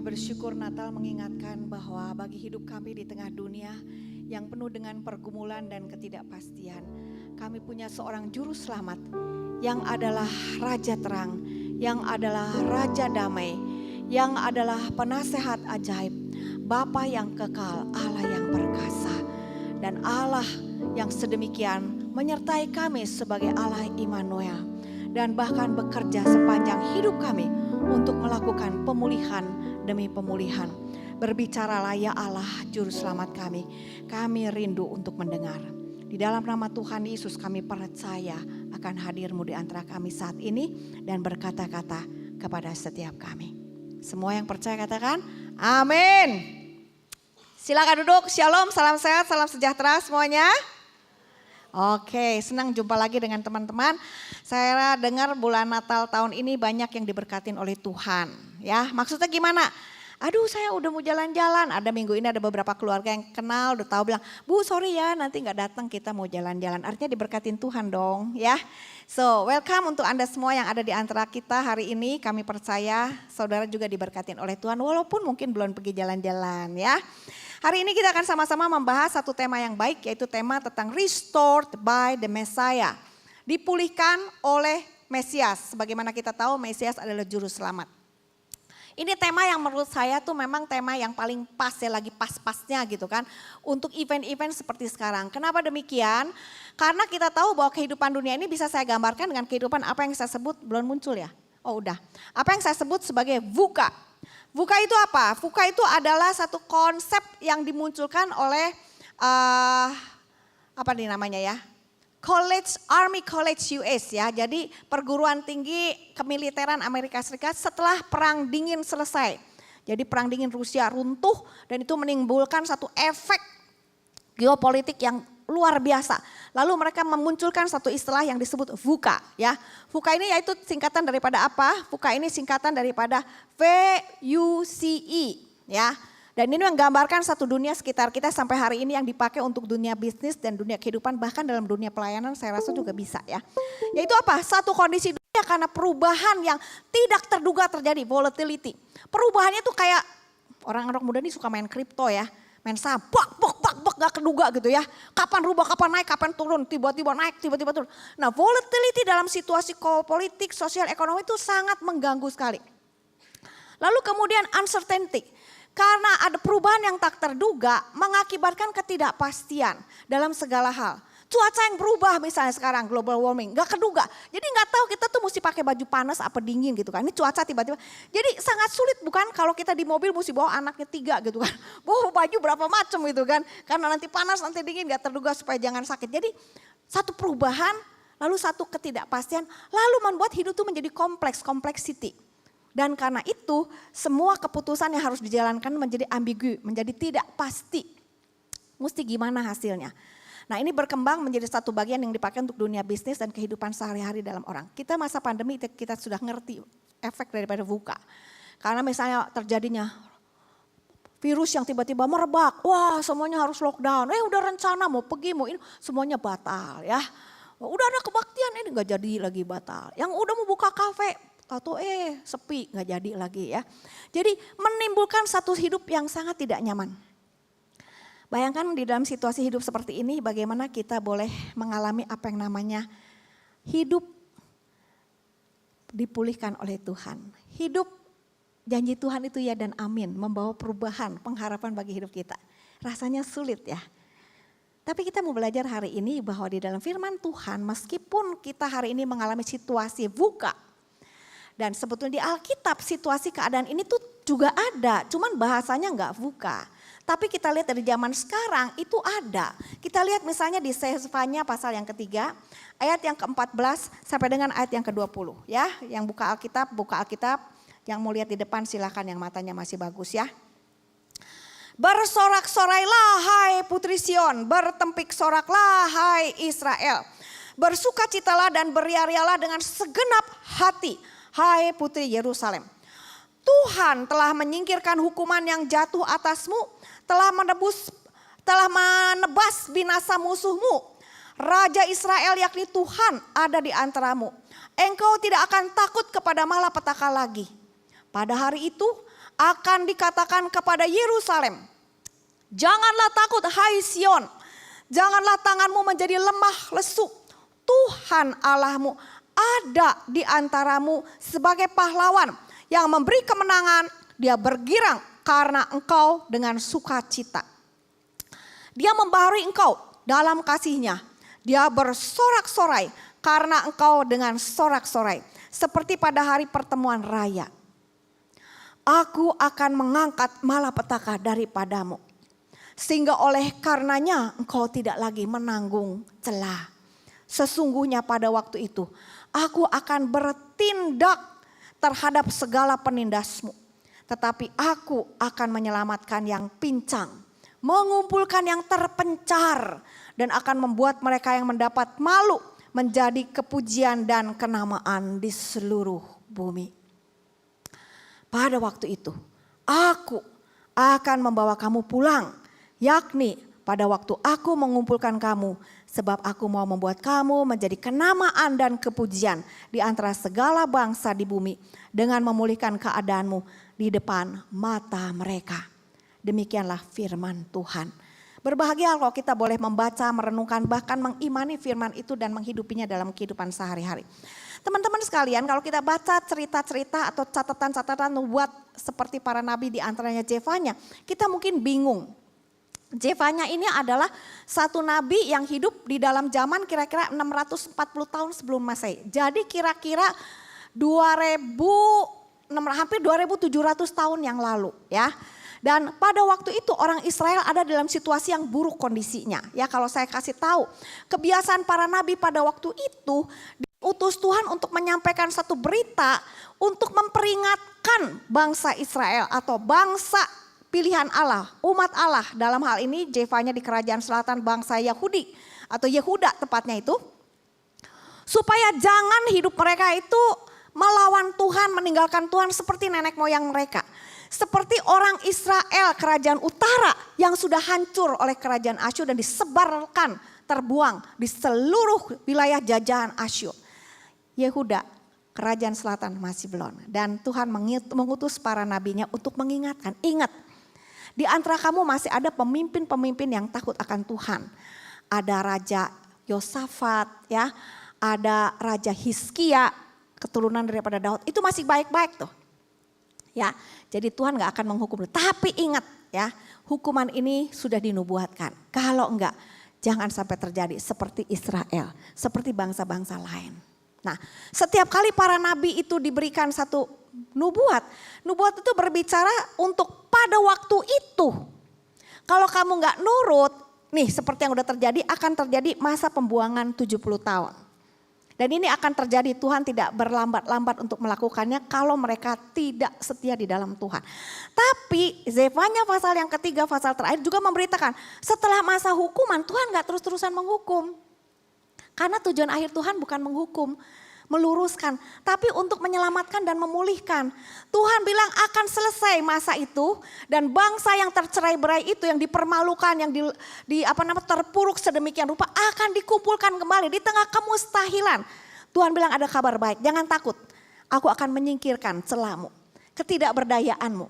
bersyukur Natal mengingatkan bahwa bagi hidup kami di tengah dunia yang penuh dengan pergumulan dan ketidakpastian, kami punya seorang juru selamat yang adalah Raja Terang, yang adalah Raja Damai, yang adalah penasehat ajaib, Bapa yang kekal, Allah yang perkasa, dan Allah yang sedemikian menyertai kami sebagai Allah Immanuel, dan bahkan bekerja sepanjang hidup kami untuk melakukan pemulihan demi pemulihan. Berbicaralah ya Allah juru selamat kami. Kami rindu untuk mendengar. Di dalam nama Tuhan Yesus kami percaya akan hadir-Mu di antara kami saat ini dan berkata-kata kepada setiap kami. Semua yang percaya katakan amin. Silakan duduk. Shalom, salam sehat, salam sejahtera semuanya. Oke, senang jumpa lagi dengan teman-teman. Saya dengar bulan Natal tahun ini banyak yang diberkatin oleh Tuhan. Ya, maksudnya gimana? Aduh, saya udah mau jalan-jalan. Ada minggu ini ada beberapa keluarga yang kenal, udah tahu bilang, Bu sorry ya nanti nggak datang, kita mau jalan-jalan. Artinya diberkatin Tuhan dong, ya. So, welcome untuk Anda semua yang ada di antara kita hari ini. Kami percaya saudara juga diberkatin oleh Tuhan, walaupun mungkin belum pergi jalan-jalan, ya. Hari ini kita akan sama-sama membahas satu tema yang baik, yaitu tema tentang restored by the Messiah. Dipulihkan oleh Mesias. Sebagaimana kita tahu Mesias adalah juru selamat. Ini tema yang menurut saya tuh memang tema yang paling pas ya, lagi pas-pasnya gitu kan. Untuk event-event seperti sekarang. Kenapa demikian? Karena kita tahu bahwa kehidupan dunia ini bisa saya gambarkan dengan kehidupan apa yang saya sebut, belum muncul ya? Oh udah. Apa yang saya sebut sebagai VUCA. VUCA itu apa? VUCA itu adalah satu konsep yang dimunculkan oleh apa nih namanya ya? Army College US ya. Jadi perguruan tinggi kemiliteran Amerika Serikat setelah Perang Dingin selesai. Jadi Perang Dingin Rusia runtuh dan itu menimbulkan satu efek geopolitik yang luar biasa. Lalu mereka memunculkan satu istilah yang disebut VUCA ya. VUCA ini yaitu singkatan daripada apa? VUCA ini singkatan daripada VUCE ya. Dan ini menggambarkan satu dunia sekitar kita sampai hari ini yang dipakai untuk dunia bisnis dan dunia kehidupan, bahkan dalam dunia pelayanan saya rasa juga bisa ya. Yaitu apa? Satu kondisi dunia karena perubahan yang tidak terduga terjadi, volatility. Perubahannya tuh kayak orang-orang muda ini suka main kripto ya. Main saham, bak gak keduga gitu ya. Kapan rubah, kapan naik, kapan turun, tiba-tiba naik, tiba-tiba turun. Nah volatility dalam situasi politik, sosial, ekonomi itu sangat mengganggu sekali. Lalu kemudian uncertainty. Karena ada perubahan yang tak terduga mengakibatkan ketidakpastian dalam segala hal. Cuaca yang berubah misalnya sekarang global warming, gak keduga. Jadi gak tahu kita tuh mesti pakai baju panas apa dingin gitu kan. Ini cuaca tiba-tiba. Jadi sangat sulit bukan kalau kita di mobil mesti bawa anaknya 3 gitu kan. Bawa baju berapa macam gitu kan. Karena nanti panas nanti dingin gak terduga supaya jangan sakit. Jadi satu perubahan lalu satu ketidakpastian lalu membuat hidup tuh menjadi kompleks, complexity. Dan karena itu semua keputusan yang harus dijalankan menjadi ambigu, menjadi tidak pasti. Mesti gimana hasilnya. Nah ini berkembang menjadi satu bagian yang dipakai untuk dunia bisnis dan kehidupan sehari-hari dalam orang. Kita masa pandemi kita sudah ngerti efek daripada VUCA. Karena misalnya terjadinya virus yang tiba-tiba merebak. Wah semuanya harus lockdown. Udah rencana mau pergi mau ini semuanya batal ya. Udah ada kebaktian ini gak jadi lagi batal. Yang udah mau buka kafe. Atau sepi gak jadi lagi ya. Jadi menimbulkan satu hidup yang sangat tidak nyaman. Bayangkan di dalam situasi hidup seperti ini bagaimana kita boleh mengalami apa yang namanya hidup dipulihkan oleh Tuhan. Hidup janji Tuhan itu ya dan amin, membawa perubahan, pengharapan bagi hidup kita. Rasanya sulit ya. Tapi kita mau belajar hari ini bahwa di dalam firman Tuhan meskipun kita hari ini mengalami situasi VUCA. Dan sebetulnya di Alkitab situasi keadaan ini tuh juga ada, cuman bahasanya enggak VUCA. Tapi kita lihat dari zaman sekarang itu ada. Kita lihat misalnya di Sefanya pasal yang ketiga, ayat yang ke-14 sampai dengan ayat yang ke-20 ya. Yang buka Alkitab, yang mau lihat di depan silakan yang matanya masih bagus ya. Bersorak-sorailah hai putri Sion, bertempik soraklah hai Israel. Bersukacitalah dan beria-rialah dengan segenap hati. Hai putri Yerusalem, Tuhan telah menyingkirkan hukuman yang jatuh atasmu, telah menebas binasa musuhmu. Raja Israel yakni Tuhan ada di antaramu. Engkau tidak akan takut kepada malapetaka lagi. Pada hari itu akan dikatakan kepada Yerusalem, janganlah takut hai Sion, janganlah tanganmu menjadi lemah lesu. Tuhan Allahmu ada di antaramu sebagai pahlawan yang memberi kemenangan. Dia bergirang karena engkau dengan sukacita. Dia membaharui engkau dalam kasih-Nya. Dia bersorak-sorai karena engkau dengan sorak-sorai. Seperti pada hari pertemuan raya. Aku akan mengangkat malapetaka daripadamu. Sehingga oleh karenanya engkau tidak lagi menanggung celah. Sesungguhnya pada waktu itu aku akan bertindak terhadap segala penindasmu. Tetapi aku akan menyelamatkan yang pincang, mengumpulkan yang terpencar, dan akan membuat mereka yang mendapat malu menjadi kepujian dan kenamaan di seluruh bumi. Pada waktu itu aku akan membawa kamu pulang, yakni pada waktu aku mengumpulkan kamu, sebab aku mau membuat kamu menjadi kenamaan dan kepujian di antara segala bangsa di bumi, dengan memulihkan keadaanmu di depan mata mereka. Demikianlah firman Tuhan. Berbahagia kalau kita boleh membaca, merenungkan, bahkan mengimani firman itu dan menghidupinya dalam kehidupan sehari-hari. Teman-teman sekalian, kalau kita baca cerita-cerita atau catatan-catatan nubuat seperti para nabi, di antaranya Zefanya, kita mungkin bingung. Zefanya ini adalah satu nabi yang hidup di dalam zaman kira-kira 640 tahun sebelum Masehi. Jadi kira-kira hampir 2700 tahun yang lalu ya. Dan pada waktu itu orang Israel ada dalam situasi yang buruk kondisinya. Ya, kalau saya kasih tahu, kebiasaan para nabi pada waktu itu diutus Tuhan untuk menyampaikan satu berita untuk memperingatkan bangsa Israel atau bangsa pilihan Allah, umat Allah. Dalam hal ini Zefanya di kerajaan selatan bangsa Yahudi atau Yehuda tepatnya itu. Supaya jangan hidup mereka itu melawan Tuhan, meninggalkan Tuhan seperti nenek moyang mereka. Seperti orang Israel kerajaan utara yang sudah hancur oleh kerajaan Asyur dan disebarkan, terbuang di seluruh wilayah jajahan Asyur. Yehuda, kerajaan selatan masih belum. Dan Tuhan mengutus para nabinya untuk mengingatkan, ingat, di antara kamu masih ada pemimpin-pemimpin yang takut akan Tuhan. Ada Raja Yosafat, ya, ada Raja Hizkia, keturunan daripada Daud. Itu masih baik-baik tuh. Ya, jadi Tuhan gak akan menghukum. Tapi ingat ya, hukuman ini sudah dinubuatkan. Kalau enggak, jangan sampai terjadi seperti Israel, seperti bangsa-bangsa lain. Nah, setiap kali para nabi itu diberikan satu nubuat itu berbicara untuk pada waktu itu. Kalau kamu gak nurut, nih seperti yang udah terjadi, akan terjadi masa pembuangan 70 tahun. Dan ini akan terjadi, Tuhan tidak berlambat-lambat untuk melakukannya kalau mereka tidak setia di dalam Tuhan. Tapi Zefanya pasal yang ketiga, pasal terakhir juga memberitakan setelah masa hukuman Tuhan gak terus-terusan menghukum. Karena tujuan akhir Tuhan bukan menghukum, meluruskan, tapi untuk menyelamatkan dan memulihkan. Tuhan bilang akan selesai masa itu dan bangsa yang tercerai-berai itu, yang dipermalukan, yang terpuruk sedemikian rupa akan dikumpulkan kembali di tengah kemustahilan. Tuhan bilang ada kabar baik, jangan takut. Aku akan menyingkirkan celahmu, ketidakberdayaanmu,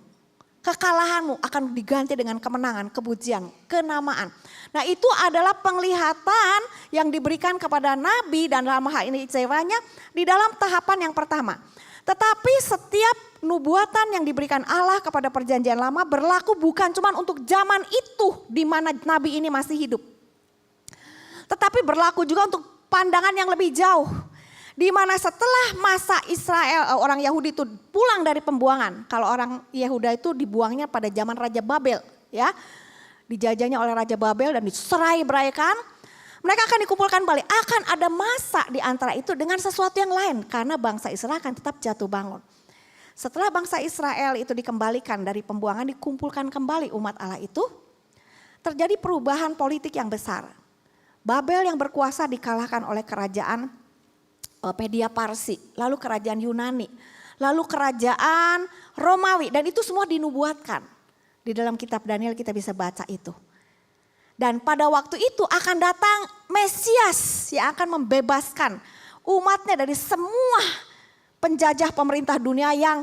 kekalahanmu akan diganti dengan kemenangan, kepujian, kenamaan. Nah, itu adalah penglihatan yang diberikan kepada nabi dan dalam hal ini Zefanya di dalam tahapan yang pertama. Tetapi setiap nubuatan yang diberikan Allah kepada perjanjian lama berlaku bukan cuma untuk zaman itu di mana nabi ini masih hidup. Tetapi berlaku juga untuk pandangan yang lebih jauh. Di mana setelah masa Israel, orang Yahudi itu pulang dari pembuangan. Kalau orang Yehuda itu dibuangnya pada zaman Raja Babel, ya. Dijajahnya oleh Raja Babel dan diserai-beraikan. Mereka akan dikumpulkan balik. Akan ada masa di antara itu dengan sesuatu yang lain. Karena bangsa Israel akan tetap jatuh bangun. Setelah bangsa Israel itu dikembalikan dari pembuangan, dikumpulkan kembali umat Allah itu. Terjadi perubahan politik yang besar. Babel yang berkuasa dikalahkan oleh kerajaan Media Parsi, lalu kerajaan Yunani, lalu kerajaan Romawi, dan itu semua dinubuatkan. Di dalam kitab Daniel kita bisa baca itu. Dan pada waktu itu akan datang Mesias yang akan membebaskan umatnya dari semua penjajah pemerintah dunia yang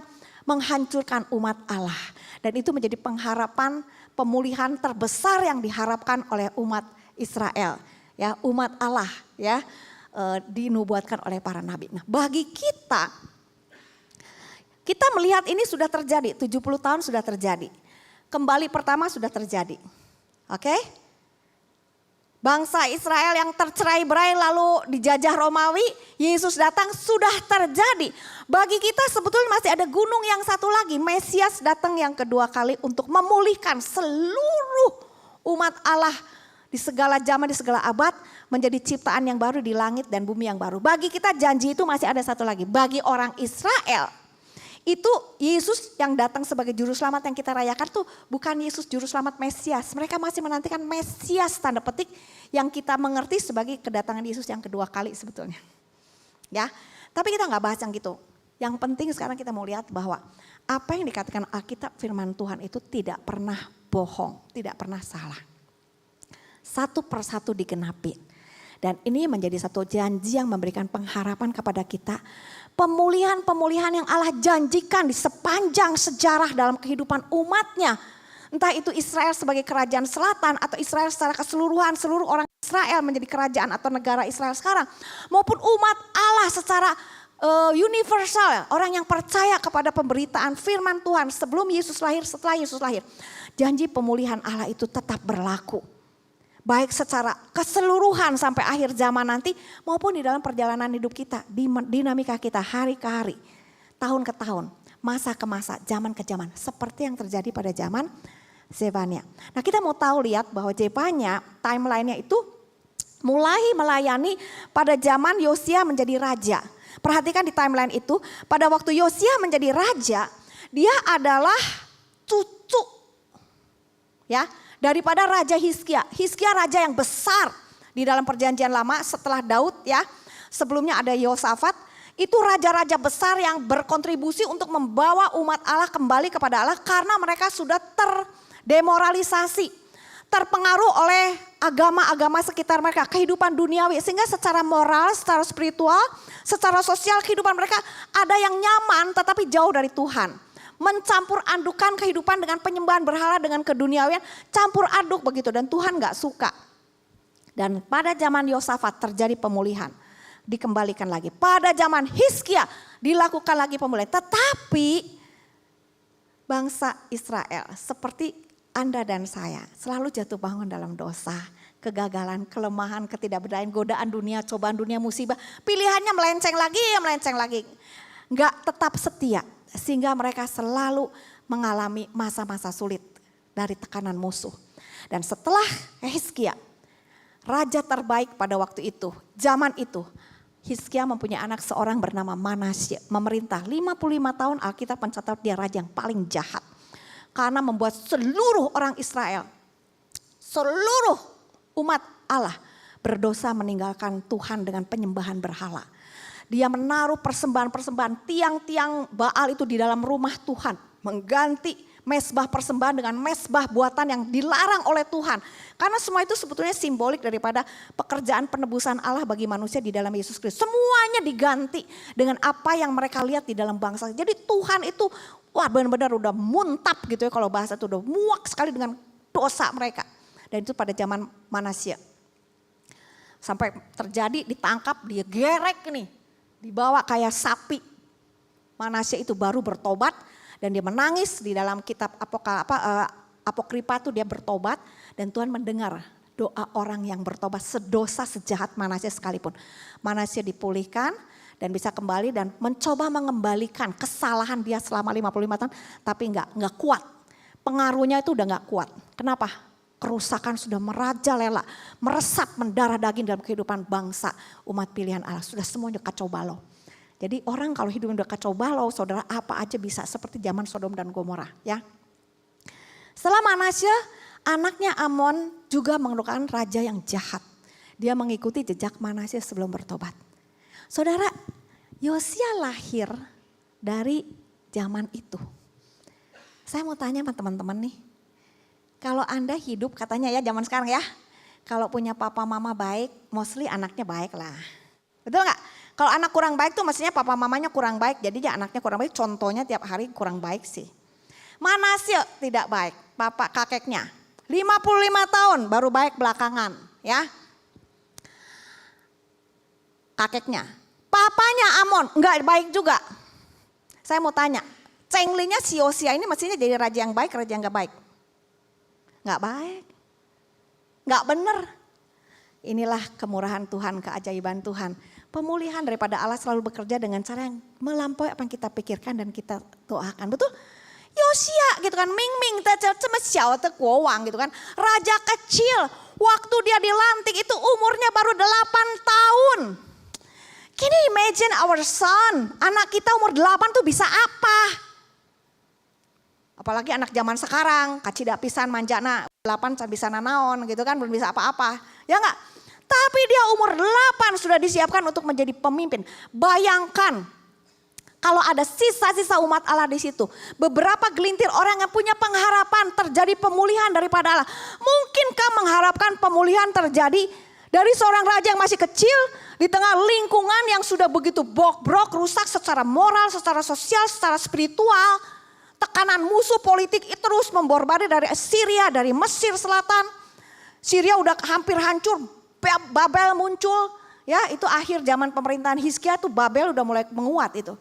menghancurkan umat Allah. Dan itu menjadi pengharapan pemulihan terbesar yang diharapkan oleh umat Israel. Ya, umat Allah ya, dinubuatkan oleh para nabi. Nah, bagi kita melihat ini sudah terjadi, 70 tahun sudah terjadi. Kembali pertama sudah terjadi. Oke? Bangsa Israel yang tercerai-berai lalu dijajah Romawi, Yesus datang sudah terjadi. Bagi kita sebetulnya masih ada gunung yang satu lagi, Mesias datang yang kedua kali untuk memulihkan seluruh umat Allah di segala zaman, di segala abad, menjadi ciptaan yang baru di langit dan bumi yang baru. Bagi kita janji itu masih ada satu lagi, bagi orang Israel. Itu Yesus yang datang sebagai juru selamat yang kita rayakan tuh bukan Yesus juru selamat Mesias. Mereka masih menantikan Mesias tanda petik yang kita mengerti sebagai kedatangan Yesus yang kedua kali sebetulnya. Ya, tapi kita nggak bahas yang gitu. Yang penting sekarang kita mau lihat bahwa apa yang dikatakan Alkitab firman Tuhan itu tidak pernah bohong, tidak pernah salah. Satu persatu digenapi. Dan ini menjadi satu janji yang memberikan pengharapan kepada kita. Pemulihan-pemulihan yang Allah janjikan di sepanjang sejarah dalam kehidupan umatnya. Entah itu Israel sebagai kerajaan selatan atau Israel secara keseluruhan, seluruh orang Israel menjadi kerajaan atau negara Israel sekarang. Maupun umat Allah secara universal, orang yang percaya kepada pemberitaan firman Tuhan sebelum Yesus lahir, setelah Yesus lahir. Janji pemulihan Allah itu tetap berlaku. Baik secara keseluruhan sampai akhir zaman nanti maupun di dalam perjalanan hidup kita, di dinamika kita hari ke hari, tahun ke tahun, masa ke masa, zaman ke zaman. Seperti yang terjadi pada zaman Zefania. Nah kita mau tahu lihat bahwa Zefania timelinenya itu mulai melayani pada zaman Yosia menjadi raja. Perhatikan di timeline itu pada waktu Yosia menjadi raja dia adalah cucu ya. Daripada Raja Hizkia. Hizkia raja yang besar di dalam perjanjian lama setelah Daud ya. Sebelumnya ada Yosafat. Itu raja-raja besar yang berkontribusi untuk membawa umat Allah kembali kepada Allah. Karena mereka sudah terdemoralisasi. Terpengaruh oleh agama-agama sekitar mereka. Kehidupan duniawi. Sehingga secara moral, secara spiritual, secara sosial kehidupan mereka ada yang nyaman tetapi jauh dari Tuhan. Mencampur adukan kehidupan dengan penyembahan berhala dengan keduniawian, campur aduk begitu dan Tuhan gak suka. Dan pada zaman Yosafat terjadi pemulihan, dikembalikan lagi. Pada zaman Hizkia dilakukan lagi pemulihan. Tetapi bangsa Israel seperti Anda dan saya selalu jatuh bangun dalam dosa, kegagalan, kelemahan, ketidakberdayaan, godaan dunia, cobaan dunia, musibah. Pilihannya melenceng lagi. Gak tetap setia. Sehingga mereka selalu mengalami masa-masa sulit dari tekanan musuh. Dan setelah Hizkia, raja terbaik pada waktu itu, zaman itu, Hizkia mempunyai anak seorang bernama Manasye. Memerintah 55 tahun, Alkitab mencatat dia raja yang paling jahat. Karena membuat seluruh orang Israel, seluruh umat Allah berdosa meninggalkan Tuhan dengan penyembahan berhala. Dia menaruh persembahan-persembahan tiang-tiang Baal itu di dalam rumah Tuhan. Mengganti mesbah persembahan dengan mesbah buatan yang dilarang oleh Tuhan. Karena semua itu sebetulnya simbolik daripada pekerjaan penebusan Allah bagi manusia di dalam Yesus Kristus. Semuanya diganti dengan apa yang mereka lihat di dalam bangsa. Jadi Tuhan itu wah benar-benar udah muntap gitu ya kalau bahasa itu udah muak sekali dengan dosa mereka. Dan itu pada zaman Manasye. Sampai terjadi ditangkap dia gerek nih. Dibawa kayak sapi. Manasye itu baru bertobat dan dia menangis di dalam kitab Apokripa itu dia bertobat dan Tuhan mendengar doa orang yang bertobat sedosa sejahat Manasye sekalipun. Manasye dipulihkan dan bisa kembali dan mencoba mengembalikan kesalahan dia selama 55 tahun tapi enggak kuat. Pengaruhnya itu udah enggak kuat. Kenapa? Kerusakan sudah merajalela, meresap mendarah daging dalam kehidupan bangsa umat pilihan Allah. Sudah semuanya kacau balau. Jadi orang kalau hidupnya udah kacau balau, saudara apa aja bisa seperti zaman Sodom dan Gomora ya. Setelah Manasye, anaknya Amon juga merupakan raja yang jahat. Dia mengikuti jejak Manasye sebelum bertobat. Saudara, Yosia lahir dari zaman itu. Saya mau tanya sama teman-teman nih. Kalau Anda hidup katanya ya zaman sekarang ya. Kalau punya papa mama baik, mostly anaknya baik lah. Betul gak? Kalau anak kurang baik tuh mestinya papa mamanya kurang baik. Jadi ya anaknya kurang baik, contohnya tiap hari kurang baik sih. Manasye tidak baik, bapak kakeknya. 55 tahun baru baik belakangan ya. Kakeknya. Papanya Amon enggak baik juga. Saya mau tanya, Cenglinya si Yosia ini mestinya jadi raja yang baik, raja yang enggak baik? Enggak baik. Enggak benar. Inilah kemurahan Tuhan, keajaiban Tuhan. Pemulihan daripada Allah selalu bekerja dengan cara yang melampaui apa yang kita pikirkan dan kita doakan. Betul? Yosia gitu kan, Ming gitu kan. Raja kecil, waktu dia dilantik itu umurnya baru 8 tahun. Can you imagine our son, anak kita umur 8 tuh bisa apa? Apalagi anak zaman sekarang, kacida pisan manjana 8 bisa nanaon gitu kan, belum bisa apa-apa. Ya enggak? Tapi dia umur 8 sudah disiapkan untuk menjadi pemimpin. Bayangkan kalau ada sisa-sisa umat Allah di situ. Beberapa gelintir orang yang punya pengharapan terjadi pemulihan daripada Allah. Mungkinkah mengharapkan pemulihan terjadi dari seorang raja yang masih kecil di tengah lingkungan yang sudah begitu bobrok, rusak secara moral, secara sosial, secara spiritual. Tekanan musuh politik itu terus memborbardir dari Syria, dari Mesir Selatan. Syria udah hampir hancur, Babel muncul. Ya, itu akhir zaman pemerintahan Hizkia tuh Babel udah mulai menguat itu.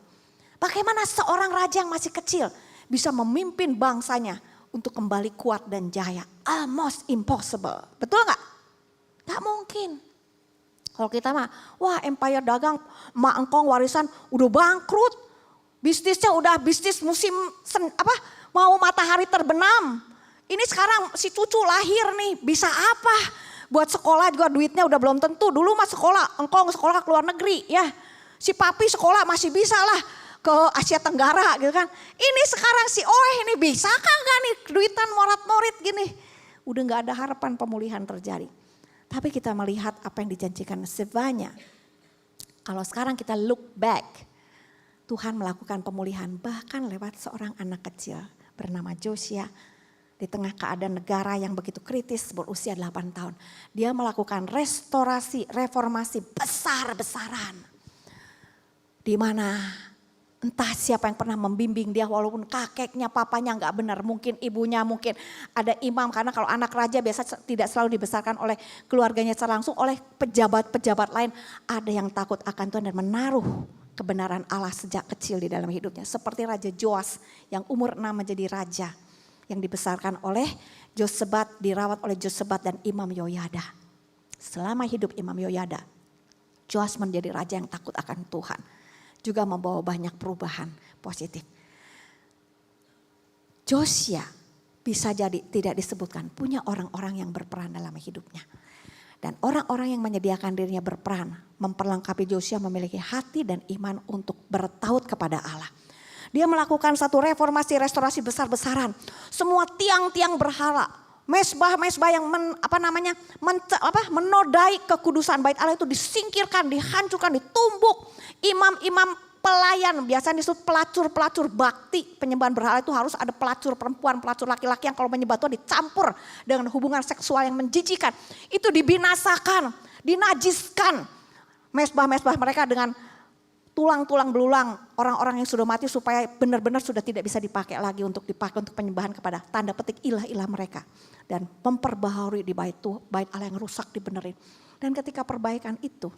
Bagaimana seorang raja yang masih kecil bisa memimpin bangsanya untuk kembali kuat dan jaya? Almost impossible. Betul nggak? Nggak mungkin. Kalau kita mah, wah empire dagang, mak engkong warisan udah bangkrut. Bisnisnya udah bisnis musim mau matahari terbenam. Ini sekarang si cucu lahir nih, bisa apa? Buat sekolah juga duitnya udah belum tentu. Dulu mah sekolah, engkong sekolah ke luar negeri ya. Si papi sekolah masih bisa lah ke Asia Tenggara gitu kan. Ini sekarang si Oeh ini bisa kagak nih duitan morat-morit gini. Udah gak ada harapan pemulihan terjadi. Tapi kita melihat apa yang dijanjikan Sevanya. Kalau sekarang kita look back, Tuhan melakukan pemulihan bahkan lewat seorang anak kecil bernama Josia. Di tengah keadaan negara yang begitu kritis berusia 8 tahun. Dia melakukan restorasi, reformasi besar-besaran. Di mana entah siapa yang pernah membimbing dia walaupun kakeknya, papanya nggak benar. Mungkin ibunya, mungkin ada imam. Karena kalau anak raja biasa tidak selalu dibesarkan oleh keluarganya secara langsung. Oleh pejabat-pejabat lain. Ada yang takut akan Tuhan dan menaruh kebenaran Allah sejak kecil di dalam hidupnya. Seperti Raja Joas yang umur 6 menjadi raja. Yang dibesarkan oleh Josebat, dirawat oleh Josebat dan Imam Yoyada. Selama hidup Imam Yoyada, Joas menjadi raja yang takut akan Tuhan. Juga membawa banyak perubahan positif. Josia bisa jadi tidak disebutkan punya orang-orang yang berperan dalam hidupnya. Dan orang-orang yang menyediakan dirinya berperan, memperlengkapi Josia memiliki hati dan iman untuk bertaut kepada Allah. Dia melakukan satu reformasi, restorasi besar-besaran. Semua tiang-tiang berhala, mesbah-mesbah yang menodai kekudusan bait Allah itu disingkirkan, dihancurkan, ditumbuk. Imam-imam pelayan, biasanya disebut pelacur-pelacur bakti. Penyembahan berhala itu harus ada pelacur perempuan, pelacur laki-laki yang kalau menyembah Tuhan dicampur dengan hubungan seksual yang menjijikan. Itu dibinasakan, dinajiskan mesbah-mesbah mereka dengan tulang-tulang belulang orang-orang yang sudah mati supaya benar-benar sudah tidak bisa dipakai lagi untuk dipakai untuk penyembahan kepada tanda petik ilah-ilah mereka. Dan memperbaharui di bait Allah yang rusak dibenerin. Dan ketika perbaikan itu,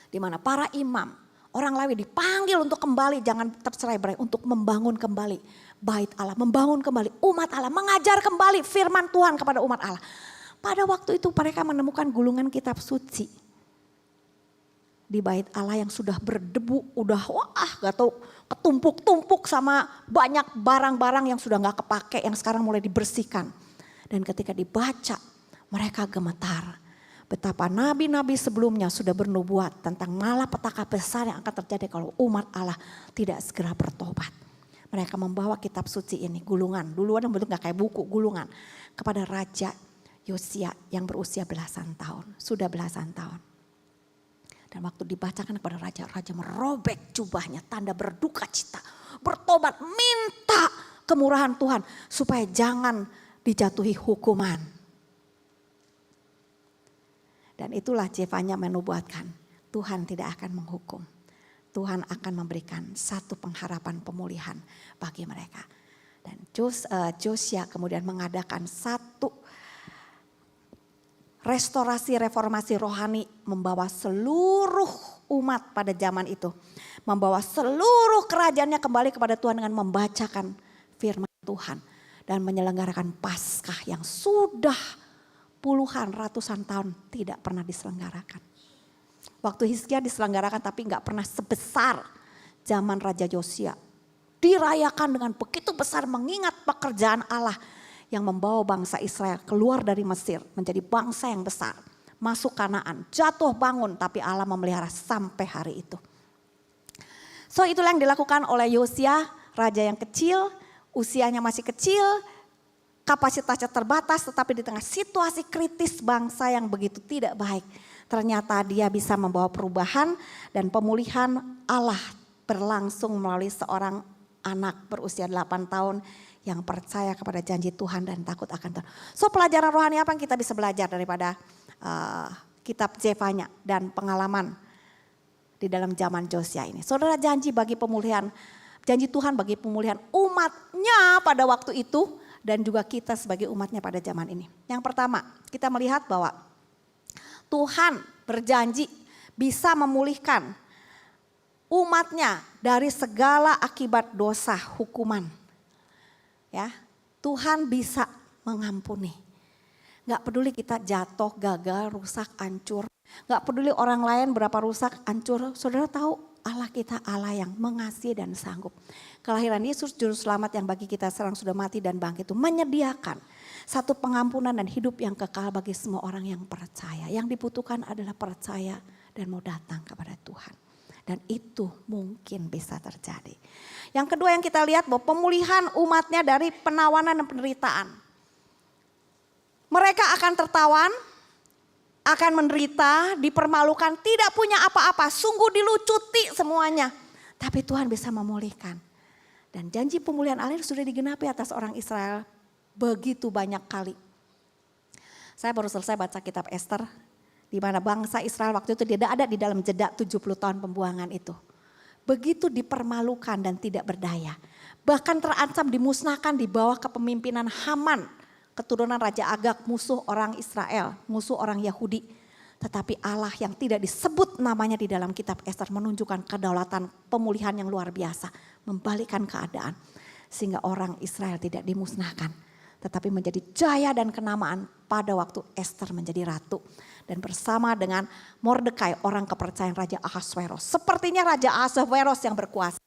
di mana para imam, orang Lewi dipanggil untuk kembali, jangan tercerai-berai, untuk membangun kembali bait Allah, membangun kembali umat Allah, mengajar kembali firman Tuhan kepada umat Allah. Pada waktu itu mereka menemukan gulungan kitab suci di bait Allah yang sudah berdebu, udah gak tahu ketumpuk-tumpuk sama banyak barang-barang yang sudah gak kepake, yang sekarang mulai dibersihkan. Dan ketika dibaca, mereka gemetar. Betapa nabi-nabi sebelumnya sudah bernubuat tentang malapetaka besar yang akan terjadi kalau umat Allah tidak segera bertobat. Mereka membawa kitab suci ini, gulungan, duluan yang bentuk gak kayak buku, gulungan. Kepada Raja Yosia yang berusia belasan tahun, sudah belasan tahun. Dan waktu dibacakan kepada raja, raja merobek jubahnya, tanda berduka cita, bertobat, minta kemurahan Tuhan supaya jangan dijatuhi hukuman. Dan itulah Zefanya menubuatkan, Tuhan tidak akan menghukum. Tuhan akan memberikan satu pengharapan pemulihan bagi mereka. Dan Josia kemudian mengadakan satu restorasi reformasi rohani, membawa seluruh umat pada zaman itu. Membawa seluruh kerajaannya kembali kepada Tuhan dengan membacakan firman Tuhan. Dan menyelenggarakan Paskah yang sudah puluhan ratusan tahun tidak pernah diselenggarakan. Waktu Hizkia diselenggarakan tapi gak pernah sebesar zaman Raja Yosia. Dirayakan dengan begitu besar mengingat pekerjaan Allah yang membawa bangsa Israel keluar dari Mesir menjadi bangsa yang besar. Masuk Kanaan, jatuh bangun tapi Allah memelihara sampai hari itu. So itulah yang dilakukan oleh Yosia, raja yang kecil, usianya masih kecil, kapasitasnya terbatas tetapi di tengah situasi kritis bangsa yang begitu tidak baik. Ternyata dia bisa membawa perubahan dan pemulihan Allah berlangsung melalui seorang anak berusia 8 tahun yang percaya kepada janji Tuhan dan takut akan Tuhan. So pelajaran rohani apa yang kita bisa belajar daripada kitab Zefanya dan pengalaman di dalam zaman Josia ini. Saudara, janji Tuhan bagi pemulihan umatnya pada waktu itu dan juga kita sebagai umatnya pada zaman ini. Yang pertama, kita melihat bahwa Tuhan berjanji bisa memulihkan umatnya dari segala akibat dosa hukuman. Ya, Tuhan bisa mengampuni. Gak peduli kita jatuh, gagal, rusak, hancur. Gak peduli orang lain berapa rusak, hancur. Saudara tahu Allah kita Allah yang mengasihi dan sanggup. Kelahiran Yesus Juru Selamat yang bagi kita sekarang sudah mati dan bangkit itu menyediakan satu pengampunan dan hidup yang kekal bagi semua orang yang percaya. Yang dibutuhkan adalah percaya dan mau datang kepada Tuhan. Dan itu mungkin bisa terjadi. Yang kedua yang kita lihat bahwa pemulihan umatnya dari penawanan dan penderitaan. Mereka akan tertawan, akan menderita, dipermalukan, tidak punya apa-apa. Sungguh dilucuti semuanya. Tapi Tuhan bisa memulihkan. Dan janji pemulihan Allah sudah digenapi atas orang Israel begitu banyak kali. Saya baru selesai baca kitab Ester. Di mana bangsa Israel waktu itu tidak ada di dalam jeda 70 tahun pembuangan itu. Begitu dipermalukan dan tidak berdaya. Bahkan terancam dimusnahkan di bawah kepemimpinan Haman. Keturunan Raja Agag, musuh orang Israel, musuh orang Yahudi. Tetapi Allah yang tidak disebut namanya di dalam kitab Ester menunjukkan kedaulatan pemulihan yang luar biasa. Membalikkan keadaan sehingga orang Israel tidak dimusnahkan. Tetapi menjadi jaya dan kenamaan pada waktu Ester menjadi ratu. Dan bersama dengan Mordekai orang kepercayaan Raja Ahasveros. Sepertinya Raja Ahasveros yang berkuasa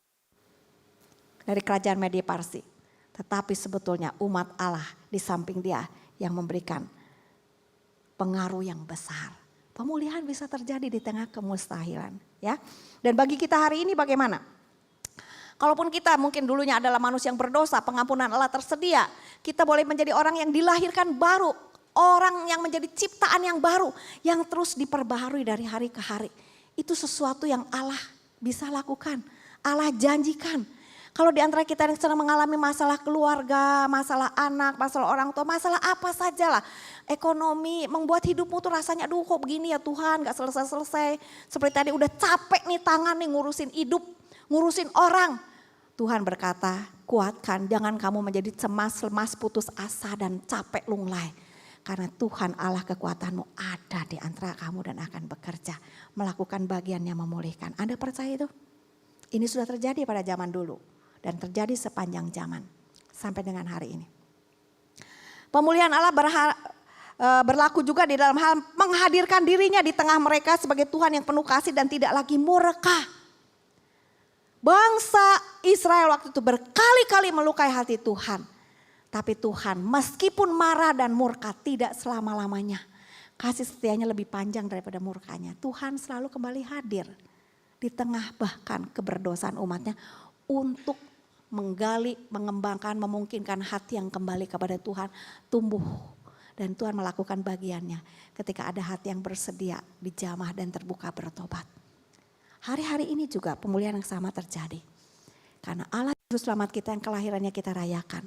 dari kerajaan Media Parsi. Tetapi sebetulnya umat Allah di samping dia yang memberikan pengaruh yang besar. Pemulihan bisa terjadi di tengah kemustahilan. Ya. Dan bagi kita hari ini bagaimana? Kalaupun kita mungkin dulunya adalah manusia yang berdosa, pengampunan Allah tersedia. Kita boleh menjadi orang yang dilahirkan baru. Orang yang menjadi ciptaan yang baru. Yang terus diperbaharui dari hari ke hari. Itu sesuatu yang Allah bisa lakukan. Allah janjikan. Kalau di antara kita yang sedang mengalami masalah keluarga, masalah anak, masalah orang tua, masalah apa sajalah. Ekonomi membuat hidupmu tuh rasanya aduh kok begini ya Tuhan gak selesai-selesai. Seperti tadi udah capek nih tangan nih ngurusin hidup, ngurusin orang. Tuhan berkata kuatkan, jangan kamu menjadi cemas, lemas, putus asa dan capek lunglai. Karena Tuhan Allah kekuatanmu ada di antara kamu dan akan bekerja. Melakukan bagiannya memulihkan. Anda percaya itu? Ini sudah terjadi pada zaman dulu. Dan terjadi sepanjang zaman. Sampai dengan hari ini. Pemulihan Allah berlaku juga di dalam hal menghadirkan dirinya di tengah mereka sebagai Tuhan yang penuh kasih dan tidak lagi murka. Bangsa Israel waktu itu berkali-kali melukai hati Tuhan. Tapi Tuhan meskipun marah dan murka tidak selama-lamanya. Kasih setianya lebih panjang daripada murkanya. Tuhan selalu kembali hadir di tengah bahkan keberdosaan umatnya untuk menggali, mengembangkan, memungkinkan hati yang kembali kepada Tuhan tumbuh. Dan Tuhan melakukan bagiannya ketika ada hati yang bersedia dijamah dan terbuka bertobat. Hari-hari ini juga pemulihan yang sama terjadi. Karena Allah Juru Selamat kita yang kelahirannya kita rayakan.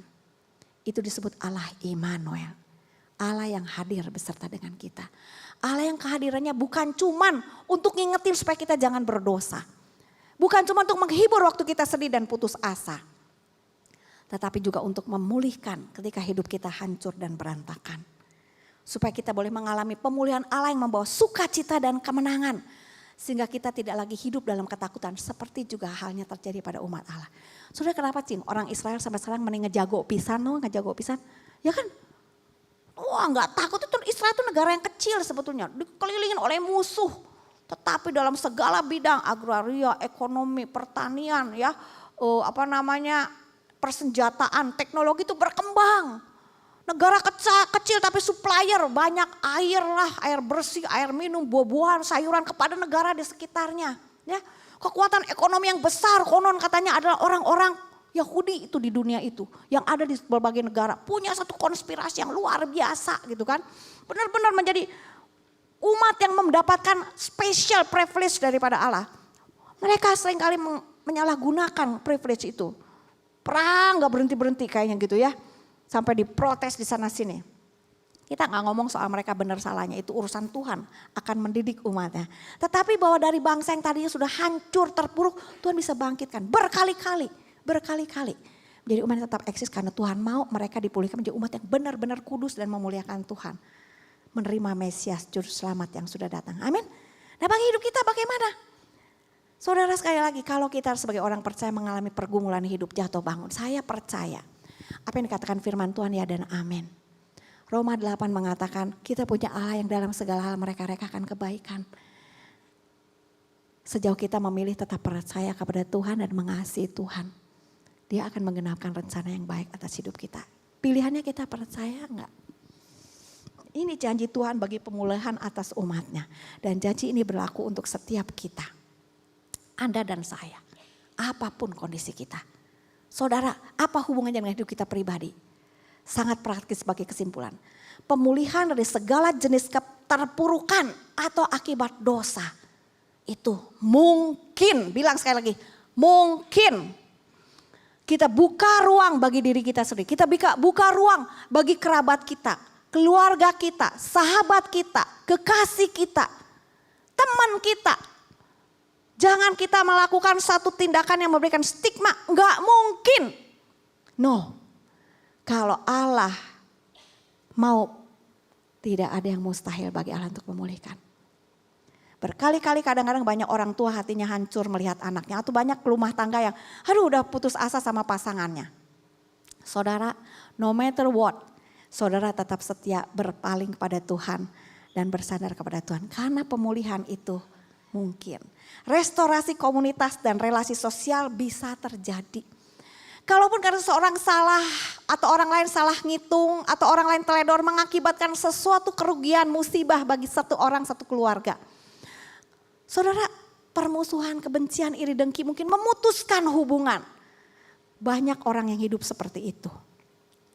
Itu disebut Allah Immanuel. Allah yang hadir beserta dengan kita. Allah yang kehadirannya bukan cuman untuk ngingetin supaya kita jangan berdosa. Bukan cuma untuk menghibur waktu kita sedih dan putus asa. Tetapi juga untuk memulihkan ketika hidup kita hancur dan berantakan. Supaya kita boleh mengalami pemulihan Allah yang membawa sukacita dan kemenangan. Sehingga kita tidak lagi hidup dalam ketakutan. Seperti juga halnya terjadi pada umat Allah. Saudara, kenapa Cing? Orang Israel sampai sekarang mending ngejago pisan. Ngejago pisan. Ya kan? Wah, nggak takut, itu Israel itu negara yang kecil sebetulnya, dikelilingin oleh musuh. Tetapi dalam segala bidang agraria, ekonomi, pertanian, ya, persenjataan, teknologi itu berkembang. Negara kecil tapi supplier banyak air lah, air bersih, air minum, buah-buahan, sayuran kepada negara di sekitarnya. Ya, kekuatan ekonomi yang besar konon katanya adalah orang-orang Yahudi itu di dunia itu, yang ada di berbagai negara, punya satu konspirasi yang luar biasa gitu kan. Benar-benar menjadi umat yang mendapatkan special privilege daripada Allah. Mereka seringkali menyalahgunakan privilege itu. Perang gak berhenti-berhenti kayaknya gitu ya. Sampai diprotes di sana sini. Kita gak ngomong soal mereka benar salahnya, itu urusan Tuhan akan mendidik umatnya. Tetapi bahwa dari bangsa yang tadinya sudah hancur, terpuruk, Tuhan bisa bangkitkan berkali-kali. Jadi umat yang tetap eksis karena Tuhan mau mereka dipulihkan menjadi umat yang benar-benar kudus dan memuliakan Tuhan. Menerima Mesias Juru Selamat yang sudah datang. Amin. Nah, bagi hidup kita bagaimana? Saudara, sekali lagi, kalau kita sebagai orang percaya mengalami pergumulan hidup, jatuh bangun. Saya percaya apa yang dikatakan firman Tuhan, ya dan amin. Roma 8 mengatakan kita punya Allah yang dalam segala hal mereka-rekakan kebaikan. Sejauh kita memilih tetap percaya kepada Tuhan dan mengasihi Tuhan, Dia akan menggenapkan rencana yang baik atas hidup kita. Pilihannya kita percaya enggak? Ini janji Tuhan bagi pemulihan atas umatnya. Dan janji ini berlaku untuk setiap kita. Anda dan saya. Apapun kondisi kita. Saudara, apa hubungannya dengan hidup kita pribadi? Sangat praktis sebagai kesimpulan. Pemulihan dari segala jenis keterpurukan atau akibat dosa. Itu mungkin, bilang sekali lagi, mungkin. Kita buka ruang bagi diri kita sendiri. Kita buka ruang bagi kerabat kita, keluarga kita, sahabat kita, kekasih kita, teman kita. Jangan kita melakukan satu tindakan yang memberikan stigma. Enggak mungkin. No. Kalau Allah mau, tidak ada yang mustahil bagi Allah untuk memulihkan. Berkali-kali kadang-kadang banyak orang tua hatinya hancur melihat anaknya. Atau banyak rumah tangga yang udah putus asa sama pasangannya. Saudara, no matter what, saudara tetap setia berpaling kepada Tuhan dan bersandar kepada Tuhan. Karena pemulihan itu mungkin. Restorasi komunitas dan relasi sosial bisa terjadi. Kalaupun karena seorang salah atau orang lain salah ngitung atau orang lain teledor mengakibatkan sesuatu kerugian musibah bagi satu orang, satu keluarga. Saudara, permusuhan, kebencian, iri, dengki mungkin memutuskan hubungan. Banyak orang yang hidup seperti itu.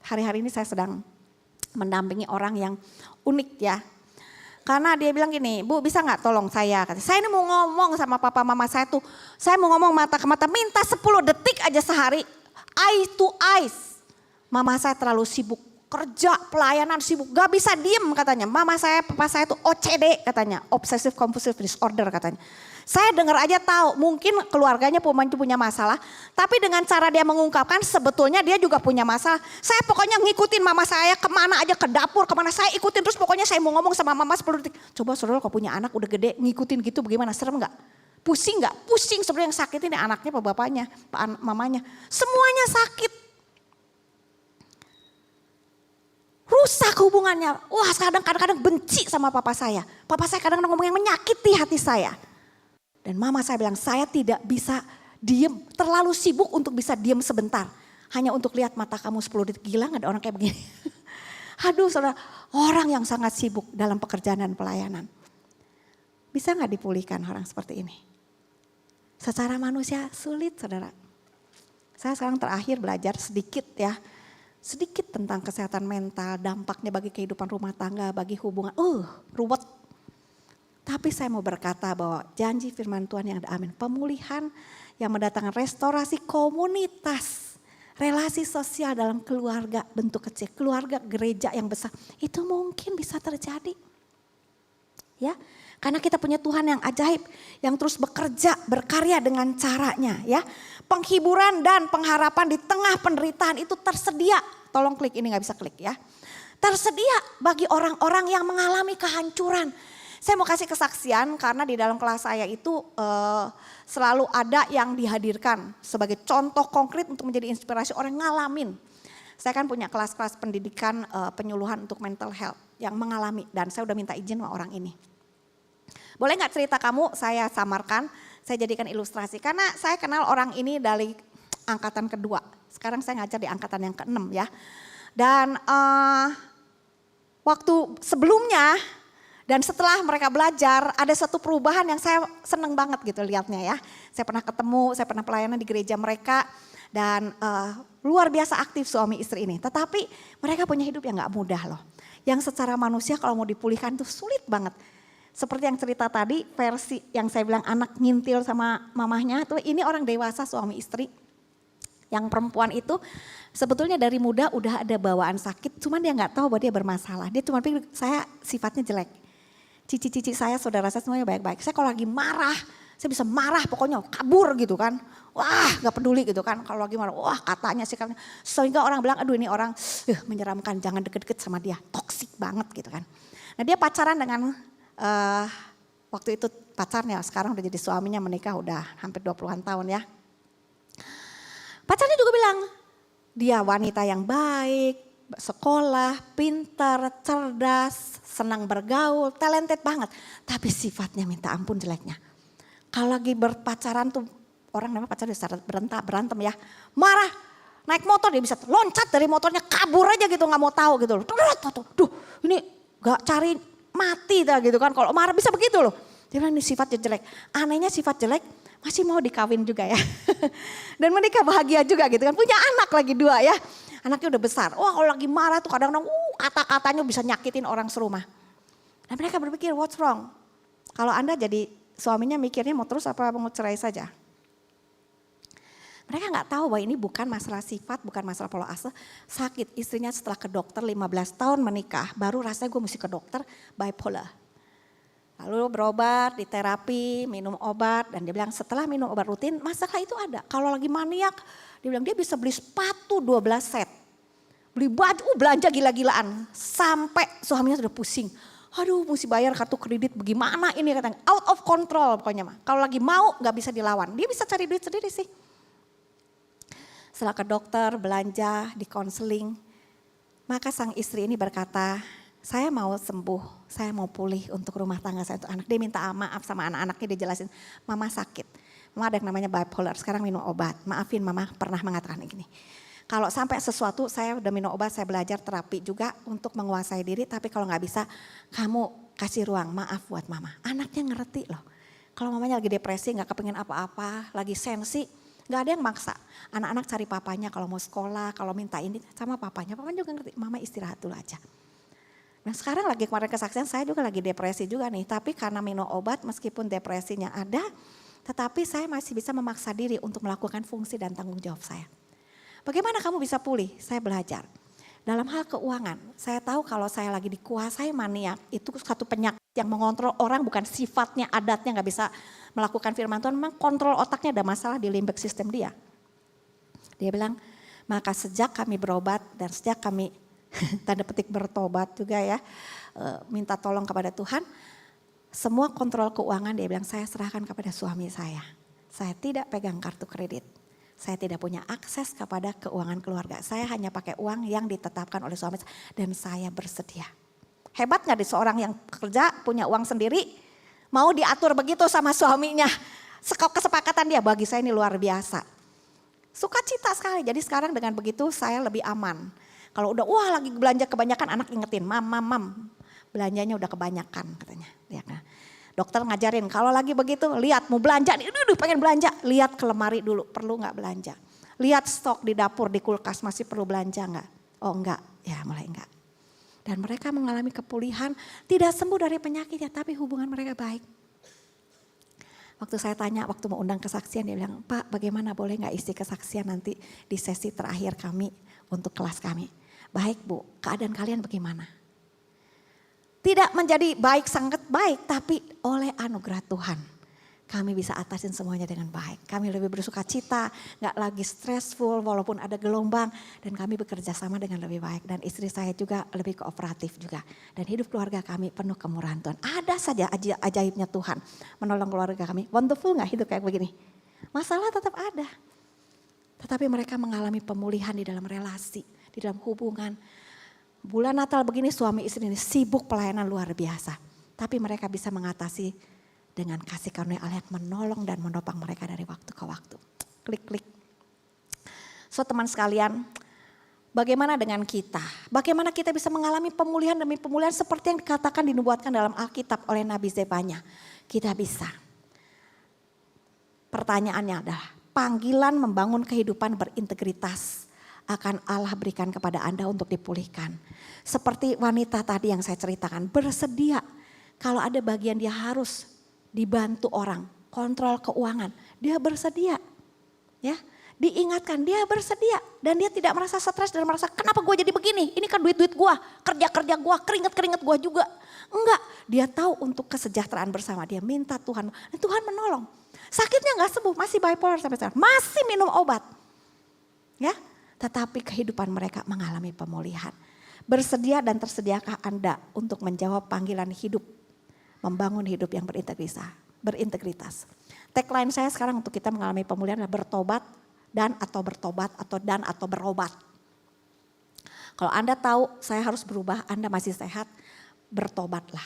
Hari-hari ini saya sedang mendampingi orang yang unik ya. Karena dia bilang gini, Bu bisa gak tolong saya? Saya ini mau ngomong sama papa mama saya tuh. Saya mau ngomong mata ke mata, minta 10 detik aja sehari. Eye to eyes. Mama saya terlalu sibuk. Kerja, pelayanan sibuk, gak bisa diem katanya. Mama saya, papa saya tuh OCD katanya. Obsessive Compulsive Disorder katanya. Saya dengar aja tahu mungkin keluarganya punya masalah. Tapi dengan cara dia mengungkapkan sebetulnya dia juga punya masalah. Saya pokoknya ngikutin mama saya kemana aja, ke dapur kemana saya ikutin. Terus pokoknya saya mau ngomong sama mama 10 detik. Coba saudara kalau punya anak udah gede ngikutin gitu bagaimana, serem gak? Pusing gak? Pusing sebenarnya yang sakit ini anaknya apa bapaknya, mamanya. Semuanya sakit. Rusak hubungannya. Wah kadang-kadang benci sama papa saya. Papa saya kadang-kadang ngomong yang menyakiti hati saya. Dan mama saya bilang saya tidak bisa diem. Terlalu sibuk untuk bisa diem sebentar. Hanya untuk lihat mata kamu 10 detik. Gila gak ada orang kayak begini. Aduh saudara, orang yang sangat sibuk dalam pekerjaan dan pelayanan. Bisa gak dipulihkan orang seperti ini? Secara manusia sulit saudara. Saya sekarang terakhir belajar sedikit ya. Sedikit tentang kesehatan mental, dampaknya bagi kehidupan rumah tangga, bagi hubungan. Ruwet. Tapi saya mau berkata bahwa janji firman Tuhan yang ada amin. Pemulihan yang mendatangkan restorasi komunitas relasi sosial dalam keluarga bentuk kecil, keluarga gereja yang besar, itu mungkin bisa terjadi. Ya, karena kita punya Tuhan yang ajaib, yang terus bekerja, berkarya dengan caranya ya. Penghiburan dan pengharapan di tengah penderitaan itu tersedia. Tolong klik, ini gak bisa klik ya. Tersedia bagi orang-orang yang mengalami kehancuran. Saya mau kasih kesaksian karena di dalam kelas saya itu selalu ada yang dihadirkan sebagai contoh konkret untuk menjadi inspirasi orang ngalamin. Saya kan punya kelas-kelas pendidikan penyuluhan untuk mental health yang mengalami dan saya udah minta izin sama orang ini. Boleh gak cerita kamu saya samarkan, saya jadikan ilustrasi karena saya kenal orang ini dari angkatan kedua. Sekarang saya ngajar di angkatan yang ke-6 ya. Dan waktu sebelumnya dan setelah mereka belajar ada satu perubahan yang saya seneng banget gitu lihatnya ya. Saya pernah ketemu, saya pernah pelayanan di gereja mereka dan luar biasa aktif suami istri ini. Tetapi mereka punya hidup yang gak mudah loh. Yang secara manusia kalau mau dipulihkan itu sulit banget. Seperti yang cerita tadi versi yang saya bilang anak ngintil sama mamahnya tuh ini orang dewasa suami istri. Yang perempuan itu sebetulnya dari muda udah ada bawaan sakit cuman dia gak tahu bahwa dia bermasalah. Dia cuma pikir saya sifatnya jelek. Cici-cici saya, saudara saya semuanya baik-baik. Saya kalau lagi marah, saya bisa marah pokoknya kabur gitu kan. Wah gak peduli gitu kan. Kalau lagi marah, wah katanya sih. Sehingga orang bilang aduh ini orang menyeramkan, jangan deket-deket sama dia. Toksik banget gitu kan. Nah dia pacaran dengan waktu itu pacarnya, sekarang udah jadi suaminya menikah udah hampir 20-an tahun ya. Pacarnya juga bilang dia wanita yang baik. Sekolah, pintar, cerdas, senang bergaul, talented banget. Tapi sifatnya minta ampun jeleknya. Kalau lagi berpacaran tuh, orang namanya pacaran berantem ya. Marah, naik motor dia bisa loncat dari motornya, kabur aja gitu gak mau tahu gitu loh. Duh ini gak cari mati dah gitu kan. Kalau marah bisa begitu loh. Dia bilang ini sifatnya jelek. Anehnya sifat jelek masih mau dikawin juga ya. Dan menikah bahagia juga gitu kan. Punya anak lagi 2 ya. Anaknya udah besar. Wah kalau lagi marah tuh kadang-kadang kata-katanya bisa nyakitin orang serumah. Dan mereka berpikir what's wrong? Kalau Anda jadi suaminya mikirnya mau terus apa mau cerai saja? Mereka gak tahu bahwa ini bukan masalah sifat, bukan masalah pola asuh. Sakit istrinya setelah ke dokter 15 tahun menikah. Baru rasanya gue mesti ke dokter bipolar. Lalu berobat, diterapi, minum obat. Dan dia bilang setelah minum obat rutin masalah itu ada. Kalau lagi maniak dia bilang dia bisa beli sepatu 12 set. Beli baju, belanja gila-gilaan. Sampai suaminya sudah pusing. Aduh mesti bayar kartu kredit bagaimana ini katanya. Out of control pokoknya mah. Kalau lagi mau gak bisa dilawan. Dia bisa cari duit sendiri sih. Setelah ke dokter, belanja, di konseling. Maka sang istri ini berkata, saya mau sembuh, saya mau pulih untuk rumah tangga saya, untuk anak. Dia minta maaf sama anak-anaknya, dia jelasin, mama sakit. Mama ada yang namanya bipolar, sekarang minum obat. Maafin mama pernah mengatakan gini. Kalau sampai sesuatu saya udah minum obat, saya belajar terapi juga untuk menguasai diri. Tapi kalau gak bisa kamu kasih ruang, maaf buat mama. Anaknya ngerti loh. Kalau mamanya lagi depresi gak kepingin apa-apa, lagi sensi. Gak ada yang maksa. Anak-anak cari papanya kalau mau sekolah, kalau minta ini sama papanya. Papanya juga ngerti, mama istirahat dulu aja. Nah sekarang lagi kemarin kesaksian saya juga lagi depresi juga nih. Tapi karena minum obat meskipun depresinya ada. Tetapi saya masih bisa memaksa diri untuk melakukan fungsi dan tanggung jawab saya. Bagaimana kamu bisa pulih? Saya belajar. Dalam hal keuangan, saya tahu kalau saya lagi dikuasai maniak, itu satu penyakit yang mengontrol orang bukan sifatnya, adatnya gak bisa melakukan firman Tuhan. Memang kontrol otaknya ada masalah di limbic system dia. Dia bilang, maka sejak kami berobat dan sejak kami tanda petik bertobat juga ya, minta tolong kepada Tuhan. Semua kontrol keuangan dia bilang saya serahkan kepada suami saya. Saya tidak pegang kartu kredit. Saya tidak punya akses kepada keuangan keluarga. Saya hanya pakai uang yang ditetapkan oleh suami saya dan saya bersedia. Hebat gak di seorang yang kerja punya uang sendiri mau diatur begitu sama suaminya. Kesepakatan dia bagi saya ini luar biasa. Sukacita sekali. Jadi sekarang dengan begitu saya lebih aman. Kalau udah wah lagi belanja kebanyakan anak ingetin mam. Belanjanya udah kebanyakan katanya. Ya, nah. Dokter ngajarin kalau lagi begitu lihat mau belanja, pengen belanja. Lihat ke lemari dulu perlu gak belanja. Lihat stok di dapur, di kulkas masih perlu belanja gak? Oh enggak, ya mulai enggak. Dan mereka mengalami kepulihan, tidak sembuh dari penyakitnya tapi hubungan mereka baik. Waktu saya tanya, waktu mau undang kesaksian, dia bilang, Pak bagaimana boleh gak isi kesaksian nanti di sesi terakhir kami untuk kelas kami. Baik Bu, keadaan kalian bagaimana? Tidak menjadi baik, sangat baik, tapi oleh anugerah Tuhan. Kami bisa atasin semuanya dengan baik. Kami lebih bersuka cita, gak lagi stressful walaupun ada gelombang. Dan kami bekerja sama dengan lebih baik. Dan istri saya juga lebih kooperatif juga. Dan hidup keluarga kami penuh kemurahan Tuhan. Ada saja ajaibnya Tuhan menolong keluarga kami. Wonderful gak hidup kayak begini? Masalah tetap ada. Tetapi mereka mengalami pemulihan di dalam relasi, di dalam hubungan. Bulan Natal begini suami istri ini sibuk pelayanan luar biasa. Tapi mereka bisa mengatasi dengan kasih karunia Allah yang menolong dan menopang mereka dari waktu ke waktu. Klik-klik. So teman sekalian, bagaimana dengan kita? Bagaimana kita bisa mengalami pemulihan demi pemulihan seperti yang dikatakan dinubuatkan dalam Alkitab oleh Nabi Zefanya. Kita bisa. Pertanyaannya adalah, panggilan membangun kehidupan berintegritas akan Allah berikan kepada Anda untuk dipulihkan. Seperti wanita tadi yang saya ceritakan, bersedia kalau ada bagian dia harus dibantu orang, kontrol keuangan, dia bersedia, ya, diingatkan dia bersedia dan dia tidak merasa stres dan merasa kenapa gue jadi begini, ini kan duit gue, kerja gue, keringet gue juga, enggak, dia tahu untuk kesejahteraan bersama, dia minta Tuhan, dan Tuhan menolong, sakitnya nggak sembuh, masih bipolar sampai sekarang, masih minum obat, ya, tetapi kehidupan mereka mengalami pemulihan. Bersedia dan tersediakah Anda untuk menjawab panggilan hidup? Membangun hidup yang berintegritas. Tagline saya sekarang untuk kita mengalami pemulihan adalah bertobat dan atau berobat. Kalau Anda tahu saya harus berubah, Anda masih sehat, bertobatlah.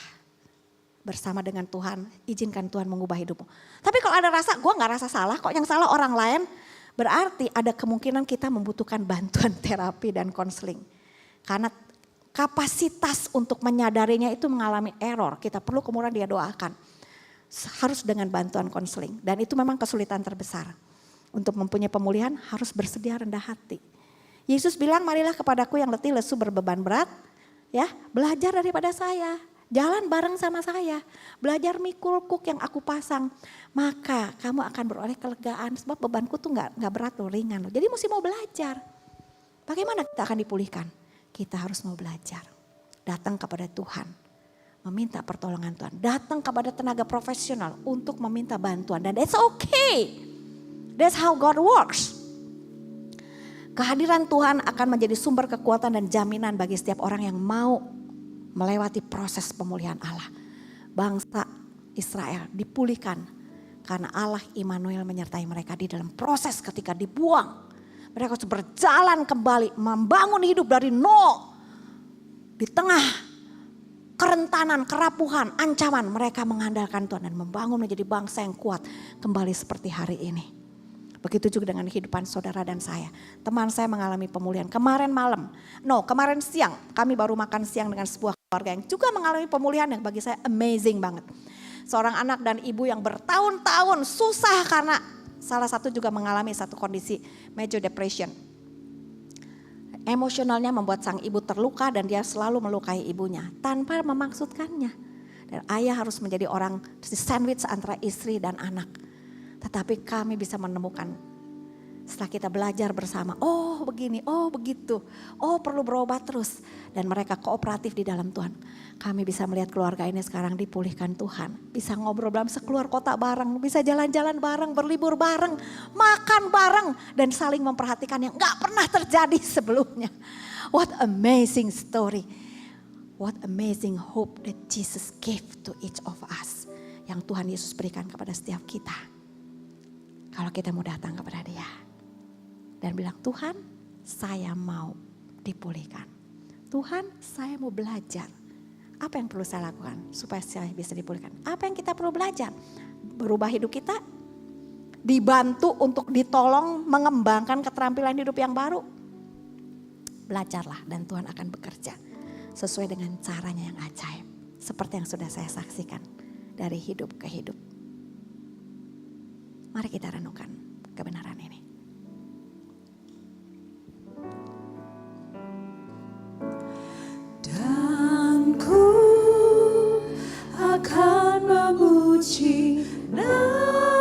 Bersama dengan Tuhan, izinkan Tuhan mengubah hidupmu. Tapi kalau Anda rasa, gue gak rasa salah kok, yang salah orang lain, berarti ada kemungkinan kita membutuhkan bantuan terapi dan konseling. Karena kapasitas untuk menyadarinya itu mengalami error. Kita perlu kemudian dia doakan. Harus dengan bantuan konseling. Dan itu memang kesulitan terbesar. Untuk mempunyai pemulihan harus bersedia rendah hati. Yesus bilang, marilah kepadaku yang letih lesu berbeban berat. Ya, belajar daripada saya. Jalan bareng sama saya. Belajar mikul kuk yang aku pasang. Maka kamu akan beroleh kelegaan. Sebab bebanku tuh gak berat loh, ringan loh. Jadi mesti mau belajar. Bagaimana kita akan dipulihkan? Kita harus mau belajar, datang kepada Tuhan, meminta pertolongan Tuhan, datang kepada tenaga profesional untuk meminta bantuan dan that's okay. That's how God works. Kehadiran Tuhan akan menjadi sumber kekuatan dan jaminan bagi setiap orang yang mau melewati proses pemulihan Allah. Bangsa Israel dipulihkan karena Allah Immanuel menyertai mereka di dalam proses ketika dibuang. Mereka harus berjalan kembali, membangun hidup dari nol. Di tengah kerentanan, kerapuhan, ancaman, mereka mengandalkan Tuhan dan membangun menjadi bangsa yang kuat kembali seperti hari ini. Begitu juga dengan kehidupan saudara dan saya. Teman saya mengalami pemulihan kemarin siang. Kami baru makan siang dengan sebuah keluarga yang juga mengalami pemulihan yang bagi saya amazing banget. Seorang anak dan ibu yang bertahun-tahun susah karena salah satu juga mengalami satu kondisi major depression. Emosionalnya membuat sang ibu terluka dan dia selalu melukai ibunya tanpa memaksudkannya. Dan ayah harus menjadi orang sandwich antara istri dan anak. Tetapi kami bisa menemukan setelah kita belajar bersama, oh begini, oh begitu, oh perlu berobat terus. Dan mereka kooperatif di dalam Tuhan. Kami bisa melihat keluarga ini sekarang dipulihkan Tuhan. Bisa ngobrol dalam sekeluar kota bareng, bisa jalan-jalan bareng, berlibur bareng, makan bareng. Dan saling memperhatikan yang gak pernah terjadi sebelumnya. What amazing story. What amazing hope that Jesus gave to each of us. Yang Tuhan Yesus berikan kepada setiap kita. Kalau kita mau datang kepada Dia. Dan bilang, Tuhan saya mau dipulihkan. Tuhan saya mau belajar. Apa yang perlu saya lakukan supaya saya bisa dipulihkan? Apa yang kita perlu belajar? Berubah hidup kita. Dibantu untuk ditolong mengembangkan keterampilan hidup yang baru. Belajarlah dan Tuhan akan bekerja. Sesuai dengan caranya yang ajaib. Seperti yang sudah saya saksikan dari hidup ke hidup. Mari kita renungkan kebenaran ini. Dan ku akan memuji nama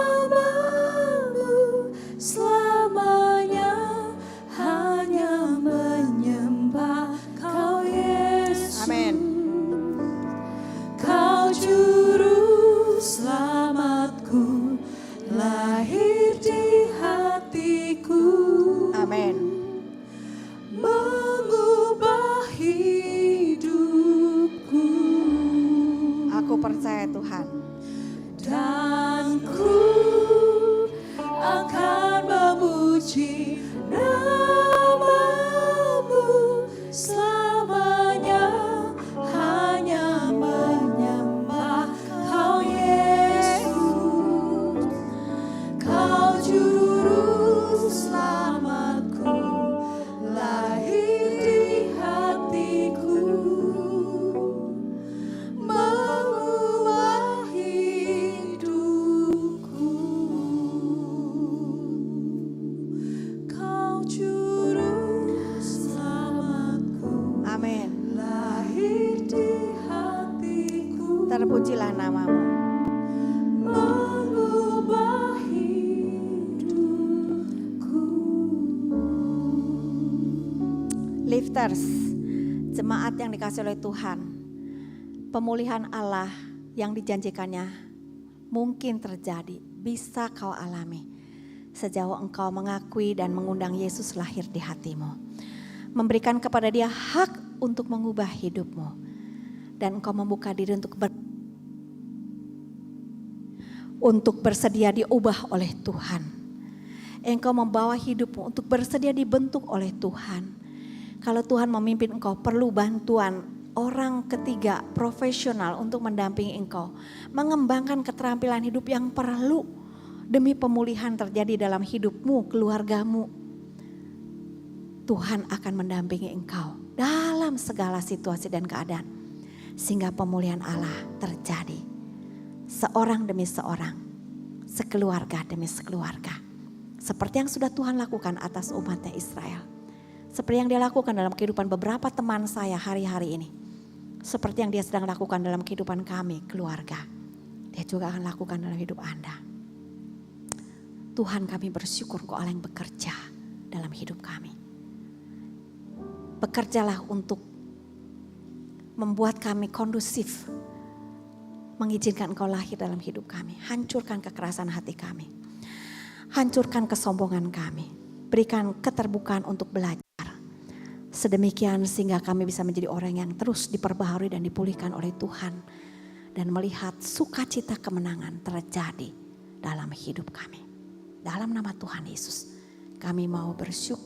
Amin. Mengubah hidupku. Aku percaya Tuhan. Dan ku akan memuji namamu selamanya, hanya menyembah Kau Yesus. Kau juru selamatku, lahir di hatiku, mengubah hidupku. Kau juru selamatku, Amin. lahir di hatiku, Terpujilah namamu. mengubah hidupku. Lifters, jemaat yang dikasih oleh Tuhan, pemulihan Allah yang dijanjikannya mungkin terjadi, bisa kau alami sejauh engkau mengakui dan mengundang Yesus lahir di hatimu, memberikan kepada Dia hak untuk mengubah hidupmu, dan engkau membuka diri untuk bersedia diubah oleh Tuhan. Engkau membawa hidupmu untuk bersedia dibentuk oleh Tuhan. Kalau Tuhan memimpin engkau, perlu bantuan orang ketiga profesional untuk mendampingi engkau, mengembangkan keterampilan hidup yang perlu demi pemulihan terjadi dalam hidupmu, keluargamu. Tuhan akan mendampingi engkau dalam segala situasi dan keadaan, sehingga pemulihan Allah terjadi seorang demi seorang, sekeluarga demi sekeluarga, seperti yang sudah Tuhan lakukan atas umatnya Israel. Seperti yang Dia lakukan dalam kehidupan beberapa teman saya hari-hari ini. Seperti yang Dia sedang lakukan dalam kehidupan kami, keluarga. Dia juga akan lakukan dalam hidup Anda. Tuhan, kami bersyukur Engkau Allah yang bekerja dalam hidup kami. Bekerjalah untuk membuat kami kondusif, mengizinkan Engkau lahir dalam hidup kami. Hancurkan kekerasan hati kami. Hancurkan kesombongan kami. Berikan keterbukaan untuk belajar. Sedemikian sehingga kami bisa menjadi orang yang terus diperbaharui dan dipulihkan oleh Tuhan. Dan melihat sukacita kemenangan terjadi dalam hidup kami. Dalam nama Tuhan Yesus kami mau bersyukur.